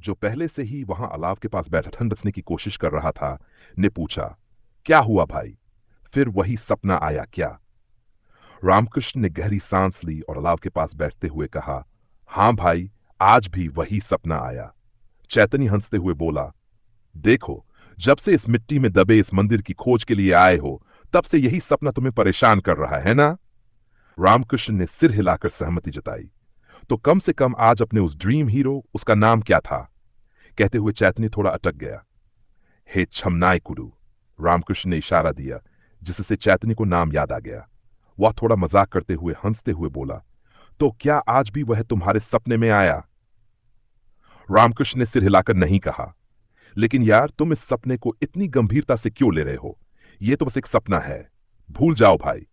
जो पहले से ही वहां अलाव के पास बैठा ठंड बसने की कोशिश कर रहा था, ने पूछा, क्या हुआ भाई? फिर वही सपना आया क्या? रामकृष्ण ने गहरी सांस ली और अलाव के पास बैठते हुए कहा, हां भाई, आज भी वही सपना आया। चैतन्य हंसते हुए बोला, देखो, जब से इस मिट्टी में दबे इस मंदिर की खोज के लिए आए हो, तब से यही सपना तुम्हें परेशान कर रहा है ना? रामकृष्ण ने सिर हिलाकर सहमति जताई। तो कम से कम आज अपने उस ड्रीम हीरो, उसका नाम क्या था? कहते हुए चैतन्य थोड़ा अटक गया। हे छमनाय कुरु, रामकृष्ण ने इशारा दिया, जिससे चैतन्य को नाम याद आ गया। वह थोड़ा मजाक करते हुए हंसते हुए बोला, तो क्या आज भी वह तुम्हारे सपने में आया? रामकृष्ण ने सिर हिलाकर नहीं कहा, लेकिन यार, तुम इस सपने को इतनी गंभीरता से क्यों ले रहे हो? यह तो बस एक सपना है, भूल जाओ भाई।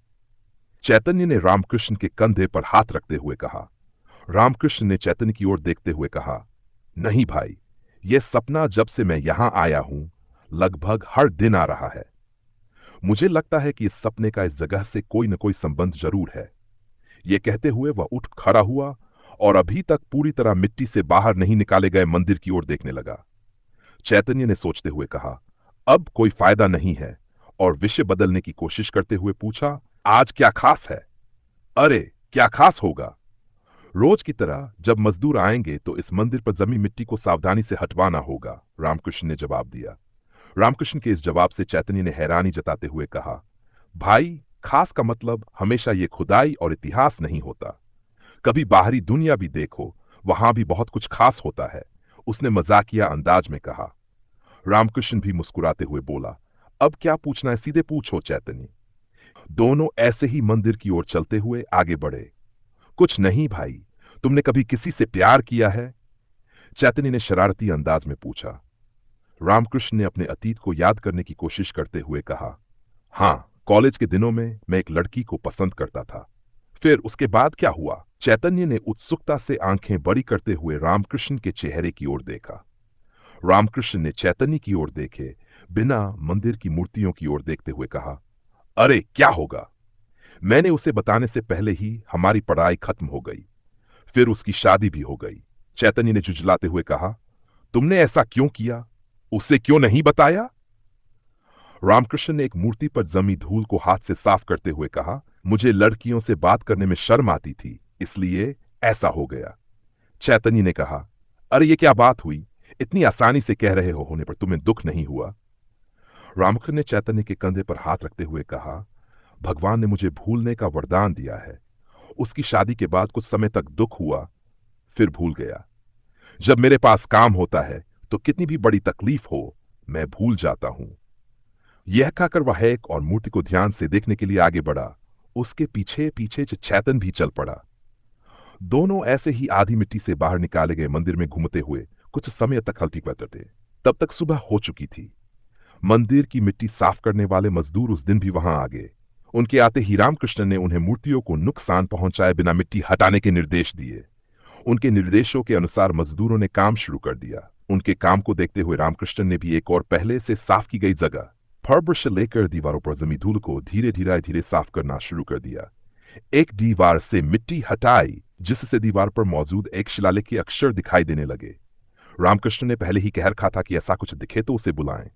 चैतन्य ने रामकृष्ण के कंधे पर हाथ रखते हुए कहा। रामकृष्ण ने चैतन्य की ओर देखते हुए कहा, नहीं भाई, यह सपना जब से मैं यहां आया हूं, लगभग हर दिन आ रहा है। मुझे लगता है कि इस सपने का इस जगह से कोई न कोई संबंध जरूर है। यह कहते हुए वह उठ खड़ा हुआ और अभी तक पूरी तरह मिट्टी से बाहर नहीं निकाले गए मंदिर की ओर देखने लगा। चैतन्य ने सोचते हुए कहा, अब कोई फायदा नहीं है, और विषय बदलने की कोशिश करते हुए पूछा, आज क्या खास है? अरे, क्या खास होगा? रोज की तरह जब मजदूर आएंगे तो इस मंदिर पर जमी मिट्टी को सावधानी से हटवाना होगा, रामकृष्ण ने जवाब दिया। रामकृष्ण के इस जवाब से चैतन्य ने हैरानी जताते हुए कहा, भाई, खास का मतलब हमेशा ये खुदाई और इतिहास नहीं होता। कभी बाहरी दुनिया भी देखो, वहां भी बहुत कुछ खास होता है, उसने मजाकिया अंदाज में कहा। रामकृष्ण भी मुस्कुराते हुए बोला, अब क्या पूछना है, सीधे पूछो चैतन्य। दोनों ऐसे ही मंदिर की ओर चलते हुए आगे बढ़े। कुछ नहीं भाई, तुमने कभी किसी से प्यार किया है? चैतन्य ने शरारती अंदाज में पूछा। रामकृष्ण ने अपने अतीत को याद करने की कोशिश करते हुए कहा, हां, कॉलेज के दिनों में मैं एक लड़की को पसंद करता था। फिर उसके बाद क्या हुआ? चैतन्य ने उत्सुकता से आंखें बड़ी करते हुए रामकृष्ण के चेहरे की ओर देखा। रामकृष्ण ने चैतन्य की ओर देखे बिना मंदिर की मूर्तियों की ओर देखते हुए कहा, अरे क्या होगा? मैंने उसे बताने से पहले ही हमारी पढ़ाई खत्म हो गई, फिर उसकी शादी भी हो गई। चैतन्य ने झुंझलाते हुए कहा, तुमने ऐसा क्यों किया? उसे क्यों नहीं बताया? रामकृष्ण ने एक मूर्ति पर जमी धूल को हाथ से साफ करते हुए कहा, मुझे लड़कियों से बात करने में शर्म आती थी, इसलिए ऐसा हो गया। चैतन्य ने कहा, अरे ये क्या बात हुई? इतनी आसानी से कह रहे हो होने पर तुम्हें दुख नहीं हुआ? रामकृष्ण ने चैतन्य के कंधे पर हाथ रखते हुए कहा, भगवान ने मुझे भूलने का वरदान दिया है। उसकी शादी के बाद कुछ समय तक दुख हुआ, फिर भूल गया। जब मेरे पास काम होता है तो कितनी भी बड़ी तकलीफ हो, मैं भूल जाता हूं। यह कहकर वह एक और मूर्ति को ध्यान से देखने के लिए आगे बढ़ा। उसके पीछे पीछे चैतन्य भी चल पड़ा। दोनों ऐसे ही आधी मिट्टी से बाहर निकाले गए मंदिर में घूमते हुए कुछ समय तक हल्ती करते थे। तब तक सुबह हो चुकी थी। मंदिर की मिट्टी साफ करने वाले मजदूर उस दिन भी वहां आ गए। उनके आते ही रामकृष्ण ने उन्हें मूर्तियों को नुकसान पहुंचाए बिना मिट्टी हटाने के निर्देश दिए। उनके निर्देशों के अनुसार मजदूरों ने काम शुरू कर दिया। उनके काम को देखते हुए रामकृष्ण ने भी एक और पहले से साफ की गई जगह फर्श से लेकर दीवारों पर जमी धूल को धीरे धीरे धीरे साफ करना शुरू कर दिया। एक दीवार से मिट्टी हटाई, जिससे दीवार पर मौजूद एक शिलालेख के अक्षर दिखाई देने लगे। रामकृष्ण ने पहले ही कह रखा था कि ऐसा कुछ दिखे तो उसे बुलाएं।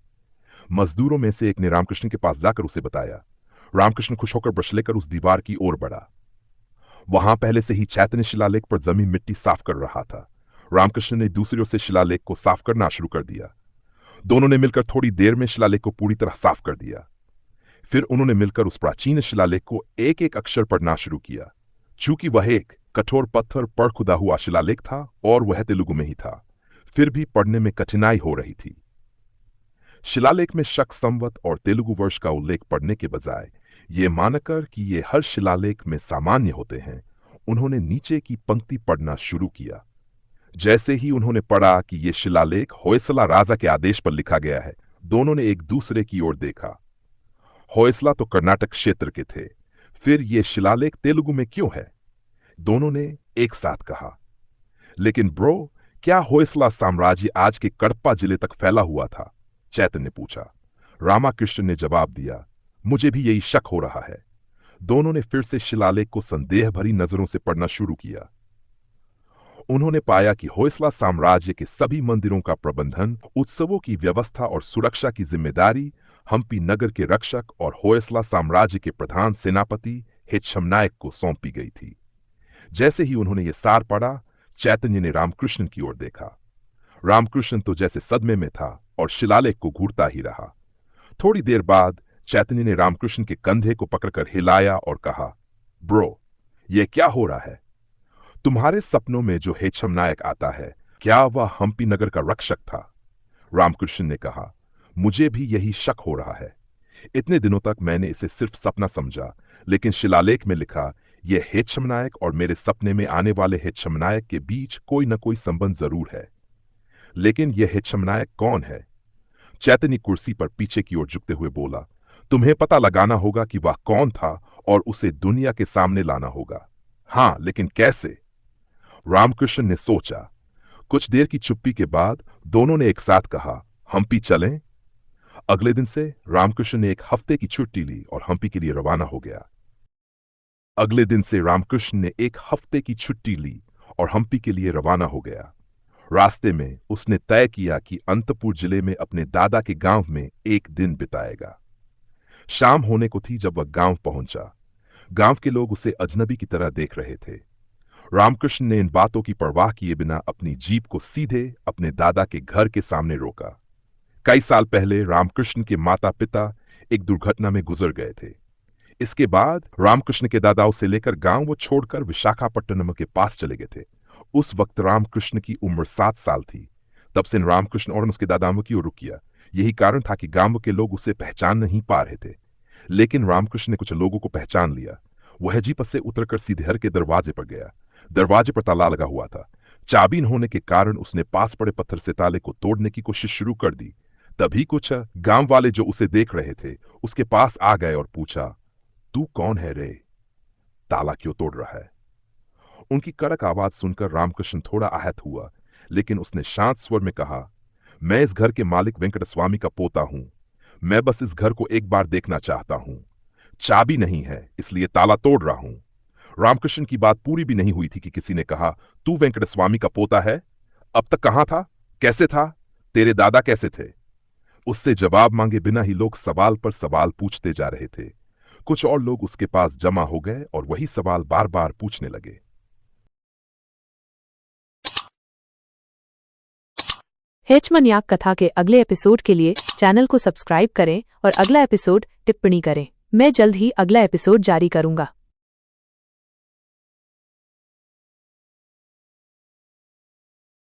मजदूरों में से एक ने रामकृष्ण के पास जाकर उसे बताया। रामकृष्ण खुश होकर ब्रश लेकर उस दीवार की ओर बढ़ा। वहां पहले से ही चैतन्य शिलालेख पर जमी मिट्टी साफ कर रहा था। रामकृष्ण ने दूसरी ओर से शिलालेख को साफ करना शुरू कर दिया। दोनों ने मिलकर थोड़ी देर में शिलालेख को पूरी तरह साफ कर दिया। फिर उन्होंने मिलकर उस प्राचीन शिलालेख को एक एक अक्षर पढ़ना शुरू किया। चूंकि वह एक कठोर पत्थर पर खुदा हुआ शिलालेख था और वह तेलुगु में ही था, फिर भी पढ़ने में कठिनाई हो रही थी। शिलालेख में शक संवत और तेलुगु वर्ष का उल्लेख पढ़ने के बजाय ये मानकर कि ये हर शिलालेख में सामान्य होते हैं, उन्होंने नीचे की पंक्ति पढ़ना शुरू किया। जैसे ही उन्होंने पढ़ा कि यह शिलालेख होयसला राजा के आदेश पर लिखा गया है, दोनों ने एक दूसरे की ओर देखा। होयसला तो कर्नाटक क्षेत्र के थे, फिर यह शिलालेख तेलुगु में क्यों है? दोनों ने एक साथ कहा, लेकिन ब्रो, क्या होयसला साम्राज्य आज के कडप्पा जिले तक फैला हुआ था? चैतन्य ने पूछा। रामाकृष्ण ने जवाब दिया, मुझे भी यही शक हो रहा है। दोनों ने फिर से शिलालेख को संदेह भरी नजरों से पढ़ना शुरू किया। उन्होंने पाया कि होयसला साम्राज्य के सभी मंदिरों का प्रबंधन, उत्सवों की व्यवस्था और सुरक्षा की जिम्मेदारी हम्पी नगर के रक्षक और होयसला साम्राज्य के प्रधान सेनापति हेच्छमनायक को सौंपी गई थी। जैसे ही उन्होंने ये सार पढ़ा, चैतन्य ने रामकृष्ण की ओर देखा। रामकृष्ण तो जैसे सदमे में था और शिलालेख को घूरता ही रहा। थोड़ी देर बाद चैतन्य ने रामकृष्ण के कंधे को पकड़कर हिलाया और कहा, ब्रो, ये क्या हो रहा है? तुम्हारे सपनों में जो हेच्छमनायक आता है, क्या वह हम्पी नगर का रक्षक था? रामकृष्ण ने कहा, मुझे भी यही शक हो रहा है। इतने दिनों तक मैंने इसे सिर्फ सपना समझा, लेकिन शिलालेख में लिखा, यह हेच्छमनायक और मेरे सपने में आने वाले हेच्छमनायक के बीच कोई न कोई संबंध जरूर है। लेकिन यह हेच्छमनायक कौन है? चैतन्य कुर्सी पर पीछे की ओर झुकते हुए बोला, तुम्हें पता लगाना होगा कि वह कौन था और उसे दुनिया के सामने लाना होगा। हाँ, लेकिन कैसे? रामकृष्ण ने सोचा। कुछ देर की चुप्पी के बाद दोनों ने एक साथ कहा, हम्पी चलें? अगले दिन से रामकृष्ण ने एक हफ्ते की छुट्टी ली और हम्पी के लिए रवाना हो गया। अगले दिन से रामकृष्ण ने एक हफ्ते की छुट्टी ली और हम्पी के लिए रवाना हो गया। रास्ते में उसने तय किया कि अनंतपुर जिले में अपने दादा के गांव में एक दिन बिताएगा। शाम होने को थी जब वह गांव पहुंचा। गांव के लोग उसे अजनबी की तरह देख रहे थे। रामकृष्ण ने इन बातों की परवाह किए बिना अपनी जीप को सीधे अपने दादा के घर के सामने रोका। कई साल पहले रामकृष्ण के माता पिता एक दुर्घटना में गुजर गए थे। इसके बाद रामकृष्ण के दादा उसे लेकर गांव वो छोड़कर विशाखापट्टनम के पास चले गए थे। उस वक्त रामकृष्ण की उम्र 7 साल थी। तब से रामकृष्ण और उसके दादाओं की ओर रुक किया। यही कारण था कि गांव के लोग उसे पहचान नहीं पा रहे थे। लेकिन रामकृष्ण ने कुछ लोगों को पहचान लिया। वह जीप से उतरकर सीधे घर के दरवाजे पर गया। दरवाजे पर ताला लगा हुआ था। चाबी न होने के कारण उसने पास पड़े पत्थर से ताले को तोड़ने की कोशिश शुरू कर दी। तभी कुछ गांव वाले जो उसे देख रहे थे उसके पास आ गए और पूछा, तू कौन है रे? ताला क्यों तोड़ रहा है? उनकी कड़क आवाज सुनकर रामकृष्ण थोड़ा आहत हुआ, लेकिन उसने शांत स्वर में कहा, मैं इस घर के मालिक वेंकटस्वामी का पोता हूं। मैं बस इस घर को एक बार देखना चाहता हूं। चाबी नहीं है, इसलिए ताला तोड़ रहा हूं। रामकृष्ण की बात पूरी भी नहीं हुई थी कि किसी ने कहा, तू वेंकटस्वामी का पोता है? अब तक कहां था? कैसे था? तेरे दादा कैसे थे? उससे जवाब मांगे बिना ही लोग सवाल पर सवाल पूछते जा रहे थे। कुछ और लोग उसके पास जमा हो गए और वही सवाल बार बार पूछने लगे। हेचमनियाक कथा के अगले एपिसोड के लिए चैनल को सब्सक्राइब करें और अगला एपिसोड टिप्पणी करें। मैं जल्द ही अगला एपिसोड जारी करूंगा।